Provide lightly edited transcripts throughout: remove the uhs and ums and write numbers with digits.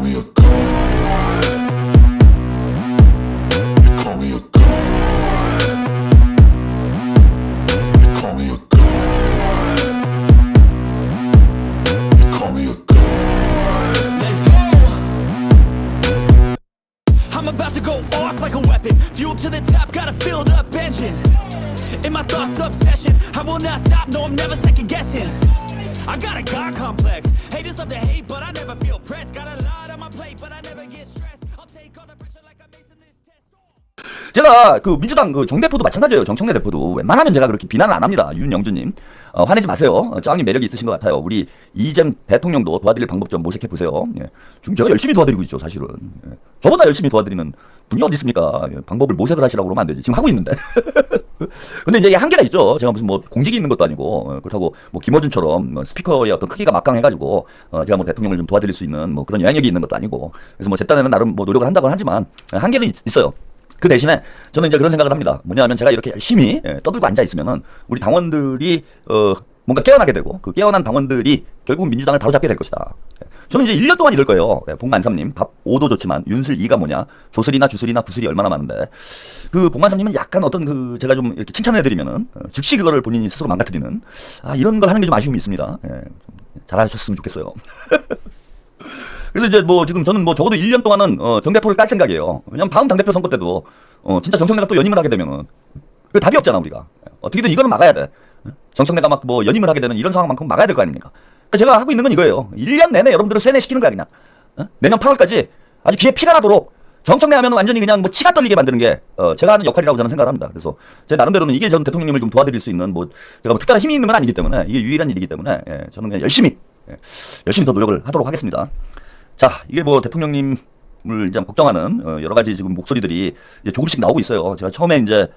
me a god. You call me a god. You call me a god. You call me a god. Let's go. I'm about to go off like a weapon. Fuel to the top, got a filled up engine. In my thoughts, obsession. I will not stop, no, I'm never second guessing. I got a God complex. Haters love to hate, but I never feel pressed. Got a lot on my plate, but I never get stressed. I'll take all the pressure like I'm acing this test. 제가 그 민주당 그 정대표도 마찬가지예요. 정청래 대표도 웬만하면 제가 그렇게 비난을 안 합니다. 윤영주님 화내지 마세요. 짱이 매력이 있으신 것 같아요. 우리 이재명 대통령도 도와드릴 방법 좀 모색해 보세요. 예. 지금 제가 열심히 도와드리고 있죠, 사실은. 예. 저보다 열심히 도와드리는 분이 어디 있습니까? 예. 방법을 모색을 하시라고 그러면 안 되지. 지금 하고 있는데. 근데 이제 한계가 있죠. 제가 무슨 뭐 공직이 있는 것도 아니고 그렇다고 뭐 김어준처럼 뭐 스피커의 어떤 크기가 막강해가지고 제가 뭐 대통령을 좀 도와드릴 수 있는 뭐 그런 영향력이 있는 것도 아니고 그래서 뭐 제 딴에는 나름 뭐 노력을 한다고는 하지만 한계는 있어요. 그 대신에 저는 이제 그런 생각을 합니다. 뭐냐면 제가 이렇게 열심히 떠들고 앉아 있으면은 우리 당원들이 뭔가 깨어나게 되고 그 깨어난 당원들이 결국 민주당을 바로잡게 될 것이다. 저는 이제 1년 동안 이럴 거예요. 봉만삼님 밥 5도 좋지만 윤슬 2가 뭐냐, 조슬이나 주슬이나 구슬이 얼마나 많은데 그 봉만삼님은 약간 어떤 그 제가 좀 이렇게 칭찬해드리면은 즉시 그거를 본인이 스스로 망가뜨리는 이런 걸 하는 게 좀 아쉬움이 있습니다. 예, 잘하셨으면 좋겠어요. 그래서 이제 뭐 지금 저는 뭐 적어도 1년 동안은 정대표를 깔 생각이에요. 왜냐면 다음 당대표 선거 때도 진짜 정청래가 또 연임을 하게 되면은 그 답이 없잖아 우리가. 어떻게든 이거는 막아야 돼. 정청래가 막 뭐 연임을 하게 되는 이런 상황만큼 막아야 될 거 아닙니까? 그러니까 제가 하고 있는 건 이거예요. 1년 내내 여러분들을 쇠뇌시키는 거야 그냥. 내년 8월까지 아주 귀에 피가 나도록 정청래 하면 완전히 그냥 뭐 치가 떨리게 만드는 게 제가 하는 역할이라고 저는 생각을 합니다. 그래서 제 나름대로는 이게 전 대통령님을 좀 도와드릴 수 있는 뭐 제가 뭐 특별한 힘이 있는 건 아니기 때문에 이게 유일한 일이기 때문에 저는 그냥 열심히 더 노력을 하도록 하겠습니다. 자, 이게 뭐 대통령님을 이제 걱정하는 여러 가지 지금 목소리들이 이제 조금씩 나오고 있어요. 제가 처음에 이제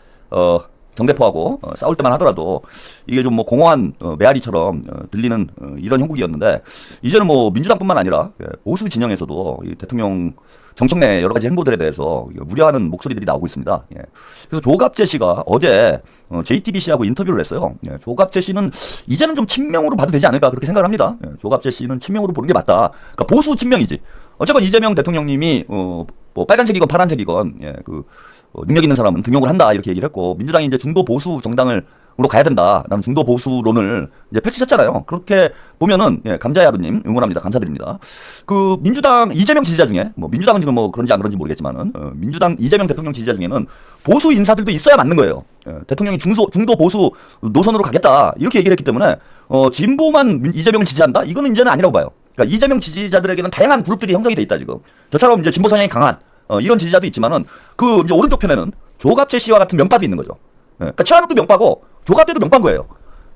정대표하고 싸울 때만 하더라도 이게 좀 뭐 공허한 메아리처럼 들리는 이런 형국이었는데 이제는 뭐 민주당뿐만 아니라 보수 진영에서도 이 대통령 정청래 여러 가지 행보들에 대해서 우려하는 목소리들이 나오고 있습니다. 그래서 조갑재 씨가 어제 JTBC하고 인터뷰를 했어요. 조갑재 씨는 이제는 좀 친명으로 봐도 되지 않을까 그렇게 생각을 합니다. 조갑재 씨는 친명으로 보는 게 맞다. 그러니까 보수 친명이지. 어쨌건 이재명 대통령님이 뭐 빨간색이건 파란색이건 능력 있는 사람은 등용을 한다 이렇게 얘기를 했고 민주당이 이제 중도 보수 정당으로 가야 된다. 라는 중도 보수론을 이제 펼치셨잖아요. 그렇게 보면은 감자야루님 응원합니다. 감사드립니다. 그 민주당 이재명 지지자 중에 뭐 민주당은 지금 뭐 그런지 안 그런지 모르겠지만은 민주당 이재명 대통령 지지자 중에는 보수 인사들도 있어야 맞는 거예요. 대통령이 중도 보수 노선으로 가겠다 이렇게 얘기를 했기 때문에 진보만 이재명을 지지한다 이거는 이제는 아니라고 봐요. 그러니까 이재명 지지자들에게는 다양한 그룹들이 형성이 돼 있다 지금. 저처럼 이제 진보 성향이 강한 이런 지지자도 있지만은 그 이제 오른쪽 편에는 조갑재 씨와 같은 명파도 있는 거죠. 그러니까 최한욱도 명파고 조갑재도 명파인 거예요.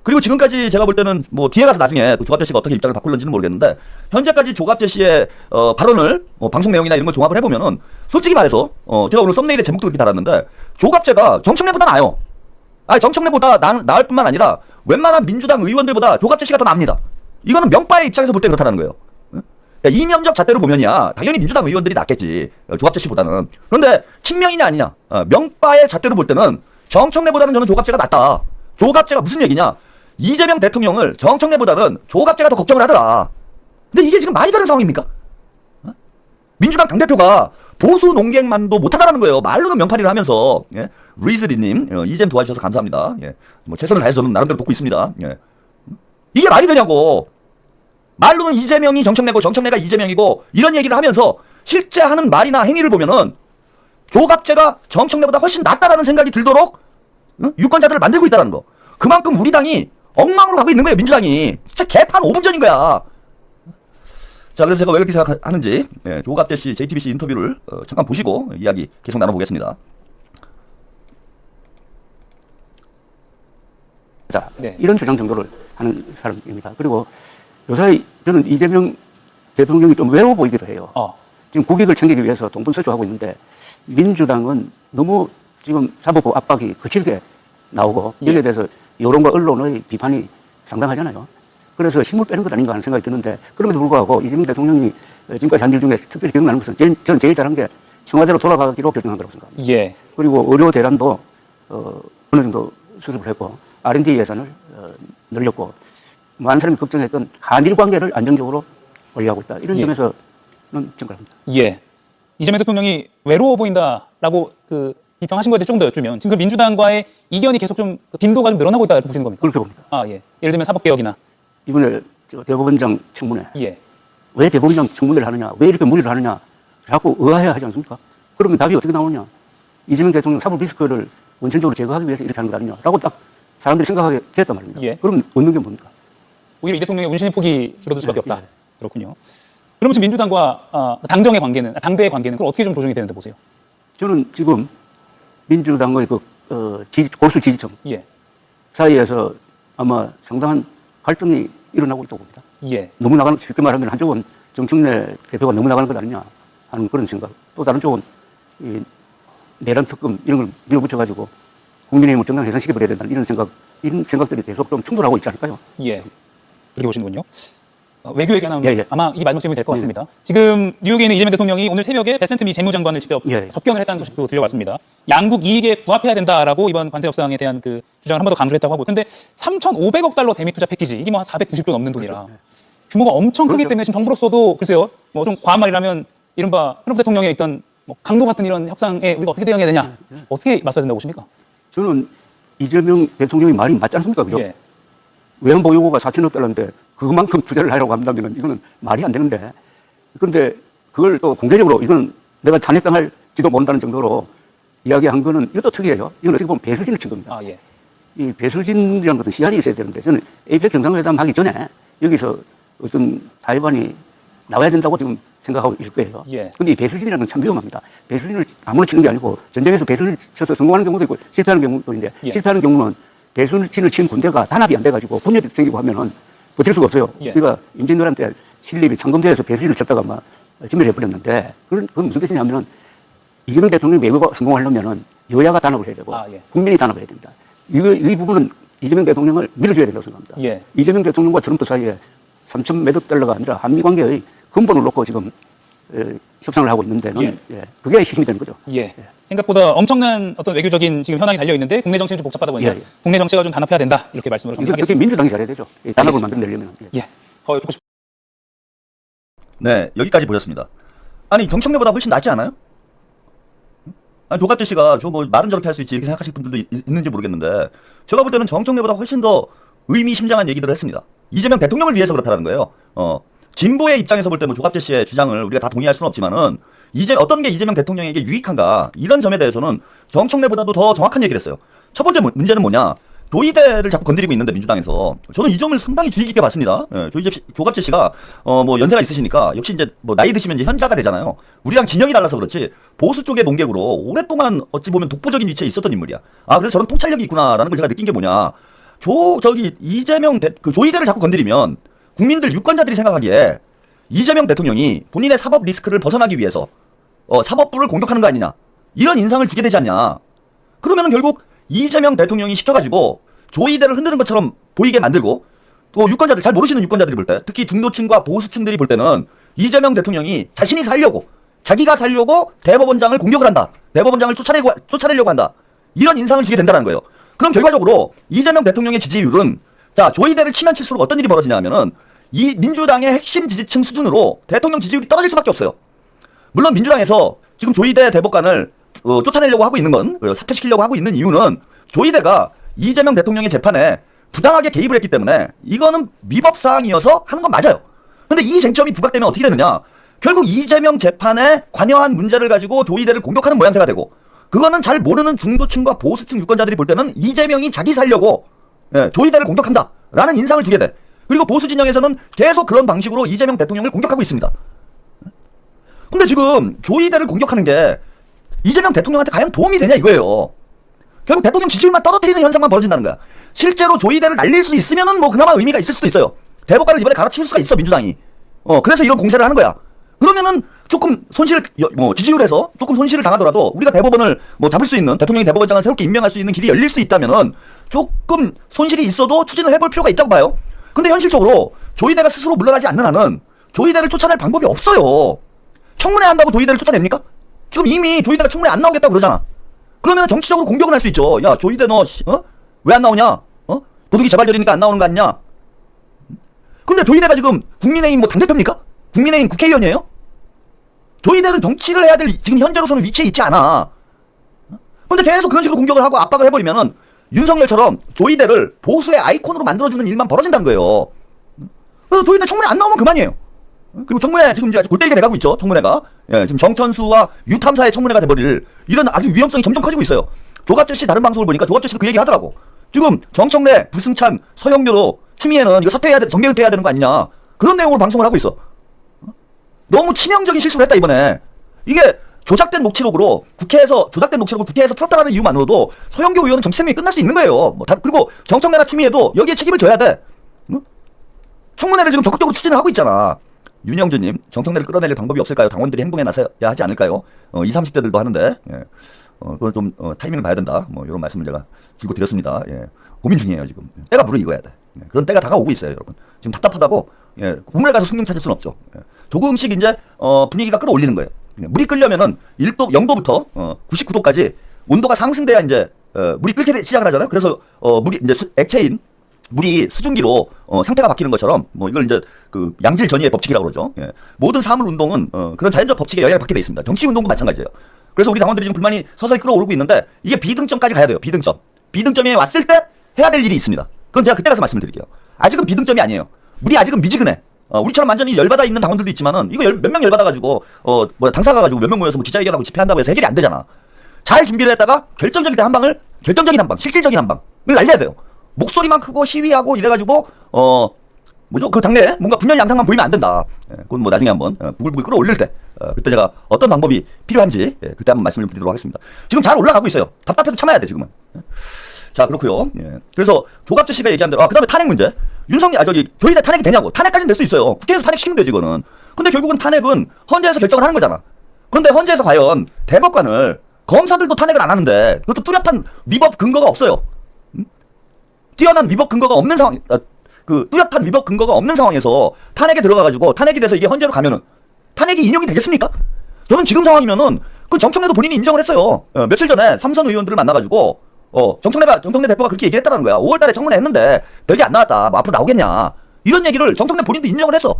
그리고 지금까지 제가 볼 때는 뭐 뒤에 가서 나중에 조갑재 씨가 어떻게 입장을 바꿀는지는 모르겠는데 현재까지 조갑재 씨의 발언을 방송 내용이나 이런 걸 종합을 해보면은 솔직히 말해서 제가 오늘 썸네일에 제목도 그렇게 달았는데 조갑재가 정청래보다 나아요. 정청래보다 나을 뿐만 아니라 웬만한 민주당 의원들보다 조갑재 씨가 더 납니다. 이거는 명파의 입장에서 볼 때 그렇다는 거예요. 이념적 잣대로 보면이야 당연히 민주당 의원들이 낫겠지 조갑재 씨보다는. 그런데 친명이냐 아니냐 명파의 잣대로 볼 때는 정청래보다는 저는 조갑재가 낫다. 조갑재가 무슨 얘기냐, 이재명 대통령을 정청래보다는 조갑재가 더 걱정을 하더라. 근데 이게 지금 말이 되는 상황입니까? 민주당 당대표가 보수 농객만도 못하다라는 거예요. 말로는 명팔이를 하면서. 리즈리님 이젠 도와주셔서 감사합니다. 뭐 최선을 다해서 저는 나름대로 돕고 있습니다. 이게 말이 되냐고. 말로는 이재명이 정청래고 정청래가 이재명이고 이런 얘기를 하면서 실제 하는 말이나 행위를 보면은 조갑재가 정청래보다 훨씬 낫다라는 생각이 들도록 유권자들을 만들고 있다는 거. 그만큼 우리 당이 엉망으로 가고 있는 거예요. 민주당이 진짜 개판 5분 전인 거야. 자, 그래서 제가 왜 그렇게 생각하는지 조갑재 씨 JTBC 인터뷰를 잠깐 보시고 이야기 계속 나눠보겠습니다. 자, 이런 주장 정도를 하는 사람입니다. 그리고 요새 저는 이재명 대통령이 좀 외로워 보이기도 해요. 지금 국익을 챙기기 위해서 동분서주하고 있는데 민주당은 너무 지금 사법부 압박이 거칠게 나오고 여기에 대해서 여론과 언론의 비판이 상당하잖아요. 그래서 힘을 빼는 것 아닌가 하는 생각이 드는데 그럼에도 불구하고 이재명 대통령이 지금까지 한 일 중에 특별히 기억나는 것은 저는 제일 잘한 게 청와대로 돌아가기로 결정한 거라고 생각합니다. 그리고 의료 대란도 어느 정도 수습을 했고 R&D 예산을 늘렸고 많은 사람이 걱정했던 한일 관계를 안정적으로 관리하고 있다. 이런 점에서 생각합니다. 예. 이재명 대통령이 외로워 보인다라고 그 비평하신 거에 대해 조금 더 여쭈면 지금 그 민주당과의 이견이 계속 좀 빈도가 좀 늘어나고 있다 이렇게 보시는 겁니까? 그렇게 봅니다. 아 예. 예를 들면 사법개혁이나 이번에 대법원장 청문회 예. 왜 대법원장 청문회를 하느냐, 왜 이렇게 무리를 하느냐 자꾸 의아해 하지 않습니까? 그러면 답이 어떻게 나오냐? 이재명 대통령 사법 리스크를 원천적으로 제거하기 위해서 이렇게 하는 거 아니냐라고 딱 사람들이 생각하게 됐단 말입니다. 예. 그럼 얻는 게 뭡니까? 오히려 이 대통령의 운신의 폭이 줄어들 수밖에 없다. 예. 그렇군요. 그러면 지금 민주당과 당정의 관계는, 당대의 관계는 그걸 어떻게 좀 조정이 되는데 보세요? 저는 지금 민주당의 골수 지지층 예. 사이에서 아마 상당한 갈등이 일어나고 있다고 봅니다. 예. 너무 나가는, 쉽게 말하면 한쪽은 정청래 대표가 너무 나가는 것 아니냐 하는 그런 생각. 또 다른 쪽은 이 내란 특검 이런 걸 밀어붙여가지고 국민의힘을 정당 해산시켜버려야 된다는 이런 생각들이 계속 좀 충돌하고 있지 않을까요? 예. 그렇게 보시는군요. 외교 얘기하면 예, 예. 아마 이게 마지막 질문이 될 것 같습니다. 지금 뉴욕에 있는 이재명 대통령이 오늘 새벽에 베센트 미 재무장관을 직접 예, 예. 접견을 했다는 소식도 들려왔습니다. 양국 이익에 부합해야 된다라고 이번 관세 협상에 대한 그 주장을 한 번 더 강조를 했다고 하고, 근데 3,500억 달러 대미 투자 패키지 이게 뭐 490조 넘는 돈이라 규모가 엄청 크기 그렇죠. 때문에 지금 정부로서도 글쎄요, 뭐 좀 과한 말이라면 이른바 트럼프 대통령의 있던 뭐 강도 같은 이런 협상에 우리가 어떻게 대응해야 되냐, 어떻게 맞서야 된다고 보십니까? 저는 이재명 대통령이 말이 맞지 않습니까? 그죠? 예. 외환보유 요구가 4천억 달러인데 그만큼 투자를 하려고 한다면 이거는 말이 안 되는데, 그런데 그걸 또 공개적으로 이건 내가 탄핵당할지도 모른다는 정도로 이야기한 거는 이것도 특이해요. 이건 어떻게 보면 배설진을 친 겁니다. 아 예. 이 배설진이라는 것은 씨알이 있어야 되는데 저는 에이펙 정상회담 하기 전에 여기서 어떤 타이완이 나와야 된다고 지금 생각하고 있을 거예요. 예. 근데 이 배설진이라는 건 참 위험합니다. 배설진을 아무나 치는 게 아니고 전쟁에서 배설을 쳐서 성공하는 경우도 있고 실패하는 경우도 있는데, 예. 실패하는 경우는 배설진을 친 군대가 단합이 안 돼가지고 분열이 생기고 하면은 버틸 수가 없어요. 예. 그러니까 임진왜란 때 신립이 창검제에서 배설진을 쳤다가 막 진멸해버렸는데, 그건 무슨 뜻이냐면은 이재명 대통령이 외교가 성공하려면은 여야가 단합을 해야 되고 아, 예. 국민이 단합을 해야 됩니다. 이 부분은 이재명 대통령을 밀어줘야 된다고 생각합니다. 예. 이재명 대통령과 트럼프 사이에 3천 몇억 달러가 아니라 한미 관계의 근본을 놓고 지금 협상을 하고 있는 데는 그게 힘이 되는 거죠. 예. 생각보다 엄청난 어떤 외교적인 지금 현황이 달려 있는데 국내 정치는 좀 복잡하다 보니까 예, 예. 국내 정치가 좀 단합해야 된다 이렇게 말씀을 이거 특히 정리하겠습니다. 민주당이 잘해야 되죠. 이 단합을 만들어내려면. 예. 더 여쭙고 싶. 네, 여기까지 보셨습니다. 아니, 정청래보다 훨씬 낫지 않아요? 아니, 조갑재 씨가 저 뭐 말은 저렇게 할 수 있지 이렇게 생각하실 분들도 있는지 모르겠는데, 제가 볼 때는 정청래보다 훨씬 더 의미심장한 얘기들을 했습니다. 이재명 대통령을 위해서 그렇다는 거예요. 진보의 입장에서 볼 때 뭐 조갑재 씨의 주장을 우리가 다 동의할 수는 없지만은 어떤 게 이재명 대통령에게 유익한가, 이런 점에 대해서는 정청래보다도 더 정확한 얘기를 했어요. 첫 번째 문제는 뭐냐? 도의대를 자꾸 건드리고 있는데 민주당에서 저는 이 점을 상당히 주의 깊게 봤습니다. 예, 조갑재 씨가 뭐 연세가 있으시니까 역시 이제 뭐 나이 드시면 이제 현자가 되잖아요. 우리랑 진영이 달라서 그렇지 보수 쪽의 농객으로 오랫동안 어찌 보면 독보적인 위치에 있었던 인물이야. 아, 그래서 저런 통찰력이 있구나라는 걸 제가 느낀 게 뭐냐? 이재명 조의대를 자꾸 건드리면 국민들 유권자들이 생각하기에 이재명 대통령이 본인의 사법 리스크를 벗어나기 위해서 사법부를 공격하는 거 아니냐, 이런 인상을 주게 되지 않냐. 그러면은 결국 이재명 대통령이 시켜가지고 조의대를 흔드는 것처럼 보이게 만들고, 또 유권자들, 잘 모르시는 유권자들이 볼 때, 특히 중도층과 보수층들이 볼 때는 이재명 대통령이 자신이 자기가 살려고 대법원장을 공격을 한다, 대법원장을 쫓아내려고 한다, 이런 인상을 주게 된다는 거예요. 그럼 결과적으로 이재명 대통령의 지지율은, 자, 조의대를 치면 칠수록 어떤 일이 벌어지냐 하면은 이 민주당의 핵심 지지층 수준으로 대통령 지지율이 떨어질 수밖에 없어요. 물론 민주당에서 지금 조의대 대법관을 쫓아내려고 하고 있는 건, 사퇴시키려고 하고 있는 이유는 조의대가 이재명 대통령의 재판에 부당하게 개입을 했기 때문에 이거는 위법사항이어서 하는 건 맞아요. 근데 이 쟁점이 부각되면 어떻게 되느냐? 결국 이재명 재판에 관여한 문제를 가지고 조의대를 공격하는 모양새가 되고, 그거는 잘 모르는 중도층과 보수층 유권자들이 볼 때는 이재명이 자기 살려고 조의대를 공격한다라는 인상을 주게 돼. 그리고 보수 진영에서는 계속 그런 방식으로 이재명 대통령을 공격하고 있습니다. 근데 지금 조의대를 공격하는 게 이재명 대통령한테 과연 도움이 되냐 이거예요. 결국 대통령 지지율만 떨어뜨리는 현상만 벌어진다는 거야. 실제로 조의대를 날릴 수 있으면은 뭐 그나마 의미가 있을 수도 있어요. 대법관을 이번에 갈아치울 수가 있어, 민주당이. 그래서 이런 공세를 하는 거야. 그러면은 조금 지지율에서 조금 손실을 당하더라도 우리가 대법원을 잡을 수 있는, 대통령이 대법원장을 새롭게 임명할 수 있는 길이 열릴 수 있다면은 조금 손실이 있어도 추진을 해볼 필요가 있다고 봐요. 근데 현실적으로 조의대가 스스로 물러나지 않는 한은 조의대를 쫓아낼 방법이 없어요. 청문회 한다고 조의대를 쫓아냅니까? 지금 이미 조의대가 청문회 안 나오겠다고 그러잖아. 그러면 정치적으로 공격은 할 수 있죠. 야, 조의대 너 왜 안 나오냐? 도둑이 재발견이니까 안 나오는 거 아니냐? 근데 조의대가 지금 국민의힘 당대표입니까? 국민의힘 국회의원이에요? 조이대는 정치를 해야 될 지금 현재로서는 위치에 있지 않아. 근데 계속 그런 식으로 공격을 하고 압박을 해버리면은 윤석열처럼 조이대를 보수의 아이콘으로 만들어주는 일만 벌어진다는 거예요. 그래서 조이대 청문회 안 나오면 그만이에요. 그리고 청문회 지금 이제 골 때리게 돼가고 있죠. 청문회가. 예, 지금 정천수와 유탐사의 청문회가 돼버릴 이런 아주 위험성이 점점 커지고 있어요. 조갑재 씨 다른 방송을 보니까 조갑재 씨도 그 얘기 하더라고. 지금 정청래, 부승찬, 서영교로 추미애는 이거 사퇴해야 돼, 정계 은퇴해야 되는 거 아니냐. 그런 내용으로 방송을 하고 있어. 너무 치명적인 실수를 했다 이번에. 이게 조작된 녹취록으로 국회에서 틀었다라는 이유만으로도 서영교 의원은 정치 생명이 끝날 수 있는 거예요. 뭐 그리고 정청래나 추미애도 여기에 책임을 져야 돼. 응? 청문회를 지금 적극적으로 추진을 하고 있잖아. 윤영주님, 정청래를 끌어내릴 방법이 없을까요? 당원들이 행동에 나서야 하지 않을까요? 20, 30대들도 하는데, 예. 그건 좀, 타이밍을 봐야 된다. 뭐, 이런 말씀을 제가 들고 드렸습니다. 예. 고민 중이에요, 지금. 때가 물을 익어야 돼. 예. 그런 때가 다가오고 있어요, 여러분. 지금 답답하다고, 예. 우물에 가서 승용 찾을 수는 없죠. 예. 조금씩 이제, 분위기가 끌어올리는 거예요. 예. 물이 끓려면은 0도부터, 99도까지 온도가 상승돼야 이제, 물이 끓기 시작을 하잖아요. 그래서, 물이 이제 액체인, 물이 수증기로 상태가 바뀌는 것처럼 뭐 이걸 이제 그 양질 전이의 법칙이라고 그러죠. 예. 모든 사물 운동은 그런 자연적 법칙에 영향을 받게 돼 있습니다. 정치 운동도 마찬가지예요. 그래서 우리 당원들이 지금 불만이 서서히 끌어오르고 있는데 이게 비등점까지 가야 돼요. 비등점에 왔을 때 해야 될 일이 있습니다. 그건 제가 그때 가서 말씀을 드릴게요. 아직은 비등점이 아니에요. 물이 아직은 미지근해. 우리처럼 완전히 열받아 있는 당원들도 있지만은 이거 몇 명 열받아가지고 뭐 당사가 가지고 몇 명 모여서 뭐 기자회견하고 집회한다고 해서 해결이 안 되잖아. 잘 준비를 했다가 결정적인 한 방을 실질적인 한 방을 날려야 돼요. 목소리만 크고 시위하고 이래가지고 그 당내에 뭔가 분열 양상만 보이면 안 된다. 예, 그건 뭐 나중에 한번 부글부글 끌어올릴 때 그때 제가 어떤 방법이 필요한지 그때 한번 말씀을 드리도록 하겠습니다. 지금 잘 올라가고 있어요. 답답해도 참아야 돼 지금은. 자 그렇고요. 예. 그래서 조갑재 씨가 얘기한 대로 그다음에 탄핵 문제. 조이대 탄핵이 되냐고. 탄핵까지는 될 수 있어요. 국회에서 탄핵시키면 되지 이거는. 근데 결국은 탄핵은 헌재에서 결정을 하는 거잖아. 근데 헌재에서 과연 대법관을 검사들도 탄핵을 안 하는데 그것도 뚜렷한 위법 근거가 없어요. 뛰어난 위법 근거가 없는 상황, 뚜렷한 위법 근거가 없는 상황에서 탄핵에 들어가가지고 탄핵이 돼서 이게 헌재로 가면은 탄핵이 인용이 되겠습니까? 저는 지금 상황이면은 그 정청래도 본인이 인정을 했어요. 며칠 전에 삼선 의원들을 만나가지고 정청래 대표가 그렇게 얘기했다는 거야. 5월달에 청문회 했는데 별게 안 나왔다. 뭐 앞으로 나오겠냐? 이런 얘기를 정청래 본인도 인정을 했어.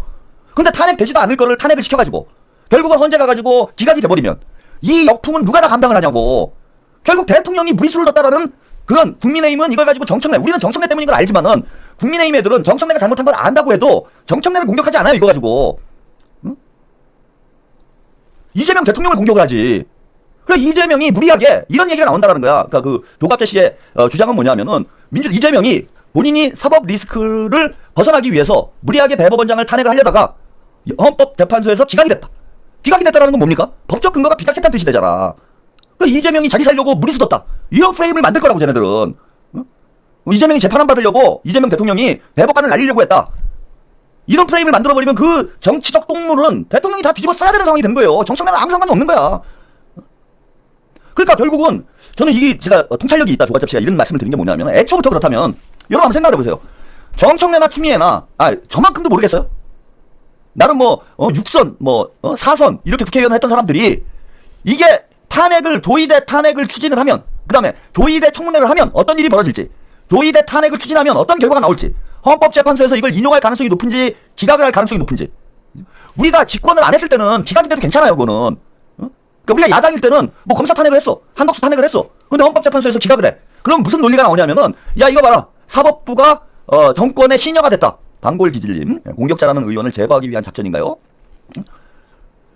근데 탄핵 되지도 않을 거를 탄핵을 시켜가지고 결국은 헌재 가가지고 기각이 돼버리면 이 역풍은 누가 다 감당을 하냐고. 결국 대통령이 무리수를 뒀다라는 그런 국민의힘은 이걸 가지고 우리는 정청래 때문인 걸 알지만은 국민의힘 애들은 정청래가 잘못한 걸 안다고 해도 정청래를 공격하지 않아요 이거 가지고. 응? 이재명 대통령을 공격을 하지. 그래 이재명이 무리하게 이런 얘기가 나온다라는 거야. 그러니까 그 조갑재 씨의 주장은 뭐냐면은 이재명이 본인이 사법 리스크를 벗어나기 위해서 무리하게 대법원장을 탄핵을 하려다가 헌법재판소에서 기각이 됐다. 기각이 됐다라는 건 뭡니까? 법적 근거가 비각했다는 뜻이 되잖아. 그러니까 이재명이 자기 살려고 무리수 뒀다. 이런 프레임을 만들 거라고 쟤네들은. 응? 이재명이 재판안 받으려고 이재명 대통령이 대법관을 날리려고 했다. 이런 프레임을 만들어버리면 그 정치적 똥물은 대통령이 다 뒤집어 써야 되는 상황이 된 거예요. 정청래는 아무 상관도 없는 거야. 그러니까 결국은 저는 이게 제가 통찰력이 있다 조갑재 씨가 이런 말씀을 드린 게 뭐냐면 애초부터 그렇다면 여러분 한번 생각해 보세요. 정청래나 추미애나 저만큼도 모르겠어요. 나는 육선 4선 이렇게 국회의원 했던 사람들이 이게 조이대 탄핵을 추진을 하면 그 다음에 조이대 청문회를 하면 어떤 일이 벌어질지 조이대 탄핵을 추진하면 어떤 결과가 나올지 헌법재판소에서 이걸 인용할 가능성이 높은지 기각을 할 가능성이 높은지 우리가 집권을 안 했을 때는 기각이 돼도 괜찮아요 그거는. 그러니까 우리가 야당일 때는 뭐 검사 탄핵을 했어 한덕수 탄핵을 했어 근데 헌법재판소에서 기각을 해. 그럼 무슨 논리가 나오냐면은 야 이거 봐라 사법부가 정권의 신여가 됐다. 방골기질님 공격자라는 의원을 제거하기 위한 작전인가요?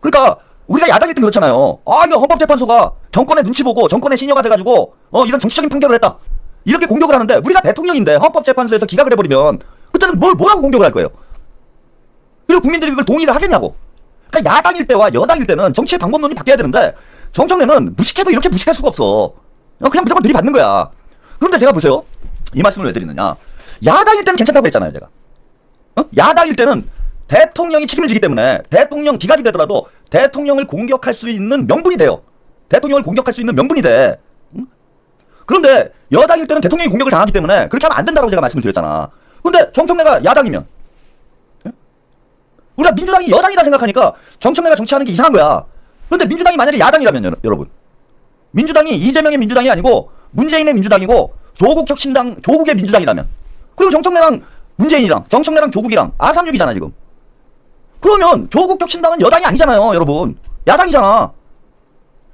그러니까 우리가 야당일 땐 그렇잖아요. 이거 헌법재판소가 정권의 눈치 보고 정권의 신여가 돼가지고 이런 정치적인 판결을 했다. 이렇게 공격을 하는데 우리가 대통령인데 헌법재판소에서 기각을 해버리면 그때는 뭐라고 공격을 할 거예요? 그리고 국민들이 그걸 동의를 하겠냐고. 그러니까 야당일 때와 여당일 때는 정치의 방법론이 바뀌어야 되는데 정청래는 무식해도 이렇게 무식할 수가 없어. 그냥 무조건 들이받는 거야. 그런데 제가 보세요. 이 말씀을 왜 드리느냐. 야당일 때는 괜찮다고 했잖아요 제가. 야당일 때는 대통령이 책임을 지기 때문에 대통령 기각이 되더라도 대통령을 공격할 수 있는 명분이 돼요. 대통령을 공격할 수 있는 명분이 돼. 응? 그런데 여당일 때는 대통령이 공격을 당하기 때문에 그렇게 하면 안 된다고 제가 말씀을 드렸잖아. 근데 정청래가 야당이면 우리가 민주당이 여당이다 생각하니까 정청래가 정치하는 게 이상한 거야. 그런데 민주당이 만약에 야당이라면 여러분 민주당이 이재명의 민주당이 아니고 문재인의 민주당이고 조국의 민주당이라면 그리고 정청래랑 문재인이랑 정청래랑 조국이랑 R36이잖아 지금. 그러면 조국 혁신당은 여당이 아니잖아요 여러분. 야당이잖아.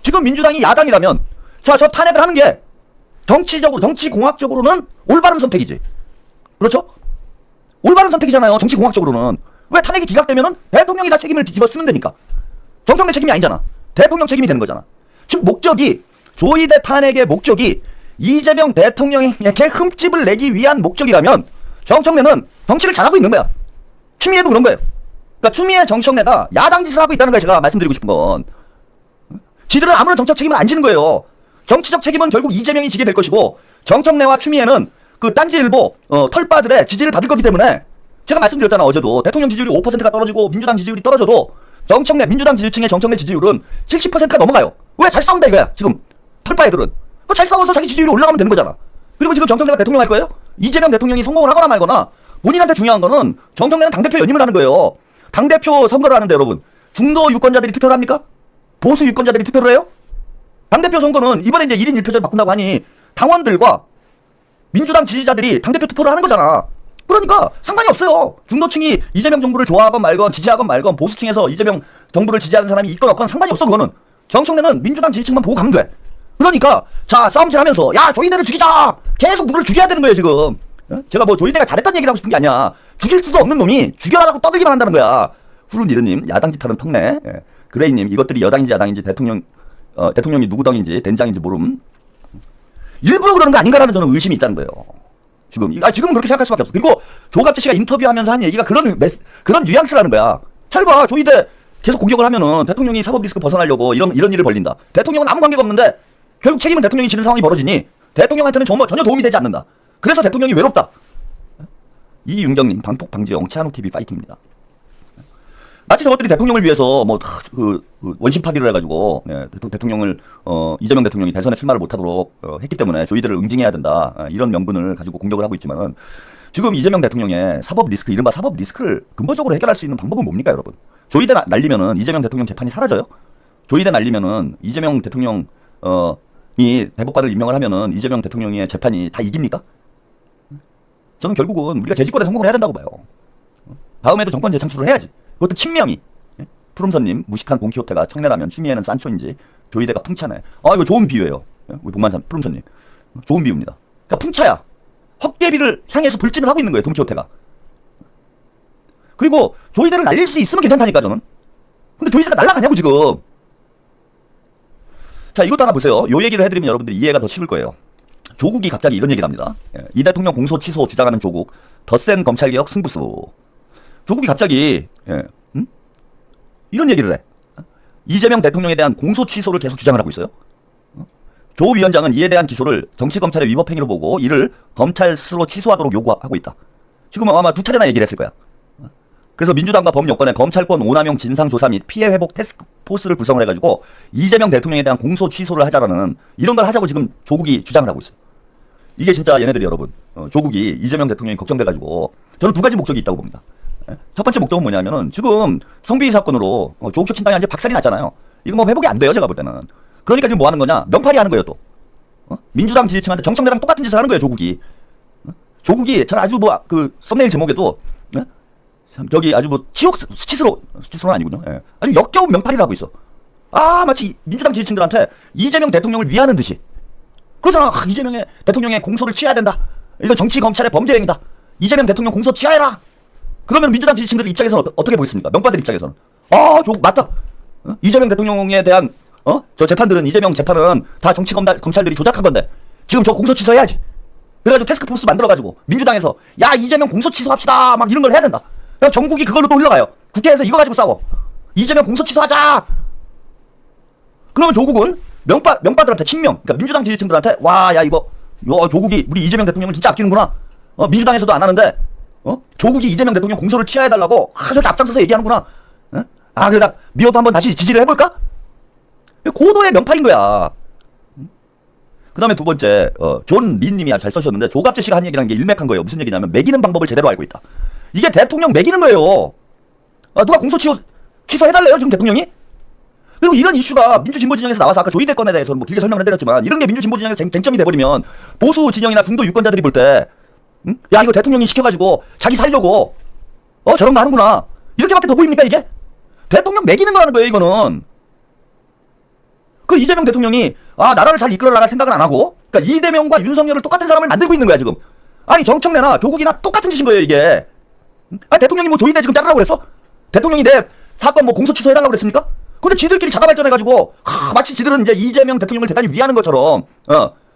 지금 민주당이 야당이라면 자, 저 탄핵을 하는 게 정치적으로, 정치공학적으로는 올바른 선택이지. 그렇죠? 올바른 선택이잖아요. 정치공학적으로는. 왜 탄핵이 기각되면은 대통령이 다 책임을 뒤집어 쓰면 되니까. 정청래 책임이 아니잖아. 대통령 책임이 되는 거잖아. 즉 목적이, 조이대 탄핵의 목적이 이재명 대통령에게 흠집을 내기 위한 목적이라면 정청래는 정치를 잘하고 있는 거야. 추미애도 그런 거예요. 그러니까 추미애, 정청래가 야당 짓을 하고 있다는 거예요. 제가 말씀드리고 싶은 건. 지들은 아무런 정치적 책임을 안 지는 거예요. 정치적 책임은 결국 이재명이 지게 될 것이고, 정청래와 추미애는 그 딴지일보 털빠들의 지지를 받을 거기 때문에, 제가 말씀드렸잖아. 어제도 대통령 지지율이 5%가 떨어지고 민주당 지지율이 떨어져도 정청래, 민주당 지지층의 정청래 지지율은 70%가 넘어가요. 왜? 잘 싸운다 이거야. 지금 털빠 애들은 잘 싸워서 자기 지지율이 올라가면 되는 거잖아. 그리고 지금 정청래가 대통령 할 거예요? 이재명 대통령이 성공을 하거나 말거나, 본인한테 중요한 거는 정청래는 당대표 연임을 하는 거예요. 당대표 선거를 하는데 여러분, 중도 유권자들이 투표를 합니까? 보수 유권자들이 투표를 해요? 당대표 선거는 이번에 이제 1인 1표제를 바꾼다고 하니 당원들과 민주당 지지자들이 당대표 투표를 하는 거잖아. 그러니까 상관이 없어요. 중도층이 이재명 정부를 좋아하건 말건, 지지하건 말건, 보수층에서 이재명 정부를 지지하는 사람이 있건 없건 상관이 없어. 그거는 정청래는 민주당 지지층만 보고 가면 돼. 그러니까 자, 싸움질 하면서 야, 조이대를 죽이자, 계속 누구를 죽여야 되는 거예요 지금. 제가 뭐 조이대가 잘했다는 얘기를 하고 싶은 게 아니야. 죽일 수도 없는 놈이 죽여라고 떠들기만 한다는 거야. 후루니르님, 야당 짓하는 턱내. 그레이님, 이것들이 여당인지 야당인지 대통령이 누구 당인지 된장인지 모름. 일부러 그러는 거 아닌가라는 저는 의심이 있다는 거예요. 지금은 그렇게 생각할 수밖에 없어. 그리고 조갑재 씨가 인터뷰하면서 한 얘기가 그런 뉘앙스라는 거야. 잘 봐, 조이대 계속 공격을 하면은 대통령이 사법 리스크 벗어나려고 이런 일을 벌린다. 대통령은 아무 관계가 없는데 결국 책임은 대통령이 지는 상황이 벌어지니 대통령한테는 전혀 도움이 되지 않는다. 그래서 대통령이 외롭다. 이윤경님, 방폭 방지 영채한우 TV 파이팅입니다. 마치 저것들이 대통령을 위해서 원심 파기를 해가지고 대통령을 이재명 대통령이 대선에 출마를 못하도록 했기 때문에 조이대를 응징해야 된다, 이런 명분을 가지고 공격을 하고 있지만은, 지금 이재명 대통령의 사법 리스크, 이른바 사법 리스크를 근본적으로 해결할 수 있는 방법은 뭡니까 여러분? 조이대 날리면은 이재명 대통령 재판이 사라져요? 조이대 날리면은 이재명 대통령이 대법관을 임명을 하면은 이재명 대통령의 재판이 다 이깁니까? 저는 결국은 우리가 재집권에 성공을 해야 된다고 봐요. 다음에도 정권 재창출을 해야지. 그것도 친명이. 푸름선님, 무식한 돈키호테가 청래라면 추미애는 산초인지 조이대가 풍차네. 이거 좋은 비유예요. 우리 복만산 푸름선님, 좋은 비유입니다. 그러니까 풍차야. 헛개비를 향해서 돌진을 하고 있는 거예요, 돈키호테가. 그리고 조이대를 날릴 수 있으면 괜찮다니까 저는. 근데 조이대가 날라가냐고 지금. 자, 이것도 하나 보세요. 요 얘기를 해드리면 여러분들이 이해가 더 쉬울 거예요. 조국이 갑자기 이런 얘기를 합니다. 이 대통령 공소 취소 주장하는 조국, 덧센 검찰개혁 승부수. 조국이 갑자기 이런 얘기를 해. 이재명 대통령에 대한 공소 취소를 계속 주장을 하고 있어요. 조 위원장은 이에 대한 기소를 정치검찰의 위법 행위로 보고 이를 검찰 스스로 취소하도록 요구하고 있다. 지금 아마 2차례나 얘기를 했을 거야. 그래서 민주당과 범여권의 검찰권 오남용 진상조사 및 피해회복 태스크포스를 구성을 해가지고 이재명 대통령에 대한 공소 취소를 하자라는, 이런 걸 하자고 지금 조국이 주장을 하고 있어요. 이게 진짜 얘네들이 여러분, 조국이 이재명 대통령이 걱정돼가지고, 저는 두 가지 목적이 있다고 봅니다. 첫 번째 목적은 뭐냐면은, 지금 성비위 사건으로 조국 혁신당이 완전 박살이 났잖아요. 이거 뭐 회복이 안 돼요, 제가 볼 때는. 그러니까 지금 뭐 하는 거냐? 명팔이 하는 거예요, 또. 민주당 지지층한테 정청래랑 똑같은 짓을 하는 거예요, 조국이. 조국이, 저는 아주 썸네일 제목에도, 저기 아주 수치스러운 아니군요. 아주 역겨운 명팔이를 하고 있어. 마치 민주당 지지층들한테 이재명 대통령을 위하는 듯이. 그러잖아. 이재명의 대통령의 공소를 취해야 된다. 이건 정치 검찰의 범죄 행위다. 이재명 대통령 공소 취하해라. 그러면 민주당 지지층들 입장에서는 어떻게 보겠습니까? 명파들 입장에서는 조국 맞다. 이재명 대통령에 대한 저 재판들은, 이재명 재판은 다 정치 검찰들이 조작한 건데 지금 저 공소 취소해야지. 그래가지고 태스크포스 만들어가지고 민주당에서 야, 이재명 공소 취소합시다, 막 이런 걸 해야 된다. 그럼 전국이 그걸로 또 흘러가요. 국회에서 이거 가지고 싸워. 이재명 공소 취소하자. 그러면 조국은 명파들한테 친명, 그러니까 민주당 지지층들한테 야, 이거 조국이 우리 이재명 대통령을 진짜 아끼는구나. 민주당에서도 안 하는데 조국이 이재명 대통령 공소를 취하해달라고 저렇게 앞장서서 얘기하는구나. 그러다 미워도 한번 다시 지지를 해볼까? 고도의 명파인 거야. 그 다음에 두 번째, 존 린님이 아주 잘 써주셨는데, 조갑재 씨가 한 얘기라는 게 일맥한 거예요. 무슨 얘기냐면 매기는 방법을 제대로 알고 있다. 이게 대통령 매기는 거예요. 누가 공소 취소해달래요, 지금 대통령이? 그리고 이런 이슈가 민주 진보 진영에서 나와서, 아까 조이대 건에 대해서 뭐 길게 설명을 해드렸지만, 이런 게 민주 진보 진영에서 쟁점이 돼버리면 보수 진영이나 중도 유권자들이 볼 때, 야, 이거 대통령이 시켜가지고 자기 살려고 저런 거 하는구나, 이렇게밖에 더 보입니까 이게? 대통령 매기는 거라는 거예요, 이거는. 그 이재명 대통령이 나라를 잘 이끌어 나갈 생각은 안 하고, 그러니까 이재명과 윤석열을 똑같은 사람을 만들고 있는 거야 지금. 아니 정청래나 조국이나 똑같은 짓인 거예요 이게. 대통령이 뭐 조인대 지금 자르라고 그랬어? 대통령이 내 사건 뭐 공소 취소해달라고 그랬습니까? 근데 지들끼리 자가 발전해가지고 마치 지들은 이제 이재명 대통령을 대단히 위하는 것처럼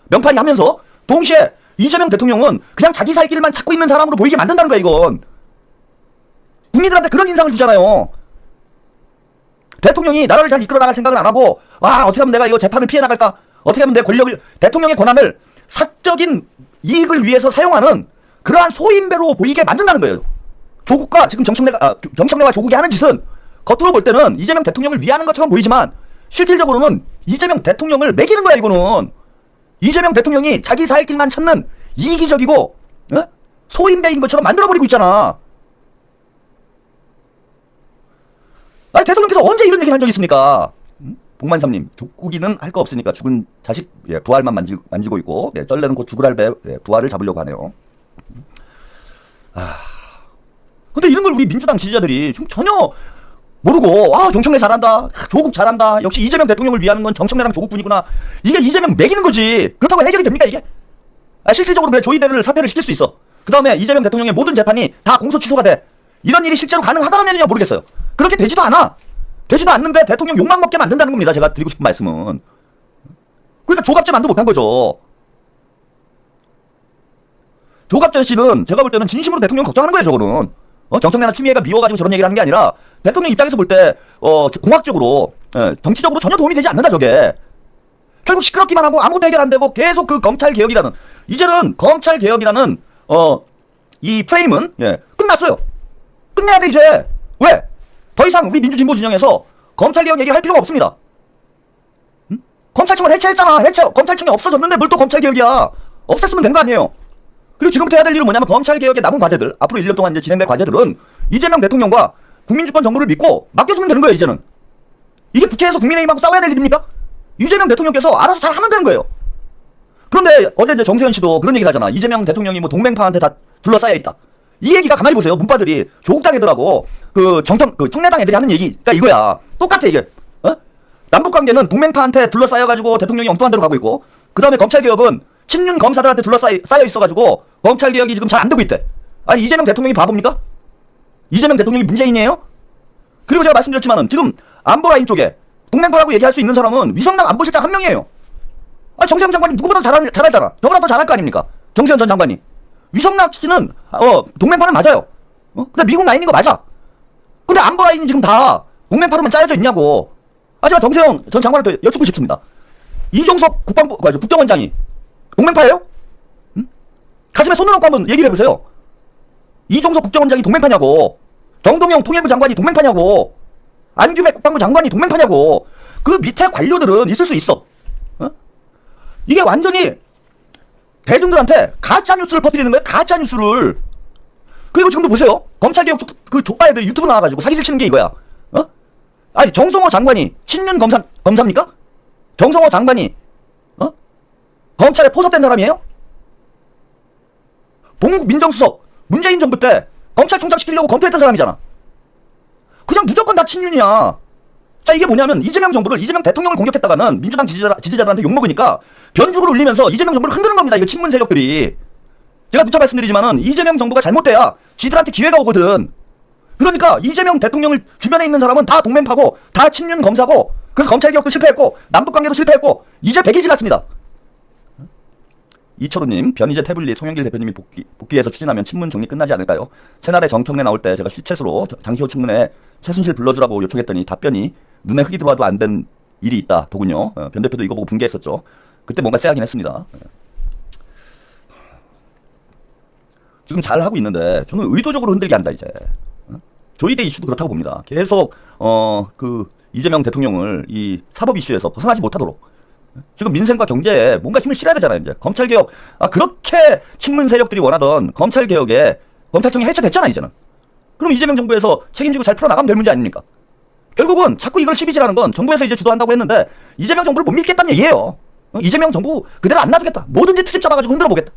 명판이 하면서 동시에 이재명 대통령은 그냥 자기 살 길만 찾고 있는 사람으로 보이게 만든다는 거야 이건. 국민들한테 그런 인상을 주잖아요. 대통령이 나라를 잘 이끌어 나갈 생각을 안 하고 어떻게 하면 내가 이거 재판을 피해 나갈까? 어떻게 하면 내 권력을, 대통령의 권한을 사적인 이익을 위해서 사용하는 그러한 소인배로 보이게 만든다는 거예요. 조국과 지금 정청래와 조국이 하는 짓은 겉으로 볼 때는 이재명 대통령을 위하는 것처럼 보이지만 실질적으로는 이재명 대통령을 매기는 거야 이거는. 이재명 대통령이 자기 살 길만 찾는 이기적이고 소인배인 것처럼 만들어버리고 있잖아. 아니 대통령께서 언제 이런 얘기를 한 적이 있습니까? 복만삼님, 족국이는 할 거 없으니까 죽은 자식 부활만 만지고 있고 쩔레는 곧 죽을 할배 부활을 잡으려고 하네요. 근데 이런 걸 우리 민주당 지지자들이 전혀 모르고 정청래 잘한다, 조국 잘한다, 역시 이재명 대통령을 위하는 건 정청래랑 조국뿐이구나, 이게 이재명 매기는 거지. 그렇다고 해결이 됩니까 이게? 실질적으로 그래 조이대를 사퇴를 시킬 수 있어. 그 다음에 이재명 대통령의 모든 재판이 다 공소 취소가 돼. 이런 일이 실제로 가능하다느냐 모르겠어요. 그렇게 되지도 않아. 되지도 않는데 대통령 욕만 먹게 만든다는 겁니다. 제가 드리고 싶은 말씀은. 그러니까 조갑제만도 못한 거죠. 조갑제 씨는 제가 볼 때는 진심으로 대통령 걱정하는 거예요. 저거는 정청래나 추미애가 미워가지고 저런 얘기를 하는 게 아니라 대통령 입장에서 볼 때 공학적으로 정치적으로 전혀 도움이 되지 않는다 저게. 결국 시끄럽기만 하고 아무것도 해결 안 되고 계속 그 검찰개혁이라는, 이제는 검찰개혁이라는 이 프레임은 끝났어요. 끝내야 돼 이제. 왜? 더 이상 우리 민주진보 진영에서 검찰개혁 얘기할 필요가 없습니다. 검찰청을 해체했잖아. 검찰청이 없어졌는데 뭘 또 검찰개혁이야. 없앴으면 된 거 아니에요. 그리고 지금부터 해야 될 일은 뭐냐면 검찰개혁의 남은 과제들, 앞으로 1년 동안 이제 진행될 과제들은 이재명 대통령과 국민주권 정부를 믿고 맡겨주면 되는 거예요 이제는. 이게 국회에서 국민의힘하고 싸워야 될 일입니까? 이재명 대통령께서 알아서 잘 하면 되는 거예요. 그런데 어제 이제 정세현 씨도 그런 얘기를 하잖아. 이재명 대통령이 뭐 동맹파한테 다 둘러싸여 있다. 이 얘기가 가만히 보세요. 문바들이 조국당 애들하고 청래당 애들이 하는 얘기가 이거야. 똑같아 이게. 남북관계는 동맹파한테 둘러싸여가지고 대통령이 엉뚱한 데로 가고 있고, 그 다음에 검찰개혁은 친윤 검사들한테 둘러싸여 있어가지고 검찰개혁이 지금 잘 안 되고 있대. 아니 이재명 대통령이 바보입니까? 이재명 대통령이 문재인이에요? 그리고 제가 말씀드렸지만은 지금 안보라인 쪽에 동맹파라고 얘기할 수 있는 사람은 위성남 안보실장 한 명이에요. 정세현 장관이 누구보다 잘하잖아. 저보다 더 잘할 거 아닙니까? 정세현 전 장관이. 위성남 씨는 동맹파는 맞아요. 근데 미국 라인인 거 맞아. 근데 안보라인이 지금 다 동맹파로만 짜여져 있냐고. 제가 정세현 전 장관한테 여쭙고 싶습니다. 이종석 국정원장이 동맹파예요? 가슴에 손을 얹고 한번 얘기를 해보세요. 이종석 국정원장이 동맹파냐고. 정동영 통일부 장관이 동맹파냐고. 안규백 국방부 장관이 동맹파냐고. 그 밑에 관료들은 있을 수 있어. 이게 완전히 대중들한테 가짜뉴스를 퍼뜨리는 거예요. 가짜뉴스를. 그리고 지금도 보세요. 검찰개혁 그 족바애들 유튜브 나와가지고 사기질 치는 게 이거야. 아니 정성호 장관이 친윤 검사입니까? 정성호 장관이 검찰에 포섭된 사람이에요? 봉국 민정수석 문재인 정부 때 검찰총장 시키려고 검토했던 사람이잖아. 그냥 무조건 다 친윤이야. 자, 이게 뭐냐면 이재명 정부를, 이재명 대통령을 공격했다가는 민주당 지지자들한테 욕먹으니까 변죽을 울리면서 이재명 정부를 흔드는 겁니다. 이거 친문 세력들이. 제가 누차 말씀드리지만은 이재명 정부가 잘못돼야 지들한테 기회가 오거든. 그러니까 이재명 대통령을 주변에 있는 사람은 다 동맹파고 다 친윤 검사고, 그래서 검찰개혁도 실패했고 남북관계도 실패했고 이제 백이지 같습니다. 이철우님, 변희재 태블릿 송영길 대표님이 복귀해서 추진하면 친문 정리 끝나지 않을까요? 새날에 정청래 나올 때 제가 시체수로 장시호 친문에 최순실 불러주라고 요청했더니 답변이 눈에 흙이 들어와도 안 된 일이 있다 더군요. 변 대표도 이거 보고 분개했었죠. 그때 뭔가 쎄하긴 했습니다. 지금 잘 하고 있는데 저는 의도적으로 흔들게 한다 이제. 조이대 이슈도 그렇다고 봅니다. 계속 그 이재명 대통령을 이 사법 이슈에서 벗어나지 못하도록 지금 민생과 경제에 뭔가 힘을 실어야 되잖아요. 이제 검찰개혁, 그렇게 친문 세력들이 원하던 검찰개혁에 검찰청이 해체됐잖아 이제는. 그럼 이재명 정부에서 책임지고 잘 풀어나가면 될 문제 아닙니까? 결국은 자꾸 이걸 시비질하는 건 정부에서 이제 주도한다고 했는데 이재명 정부를 못 믿겠다는 얘기예요. 이재명 정부 그대로 안 놔두겠다. 뭐든지 트집 잡아가지고 흔들어 보겠다.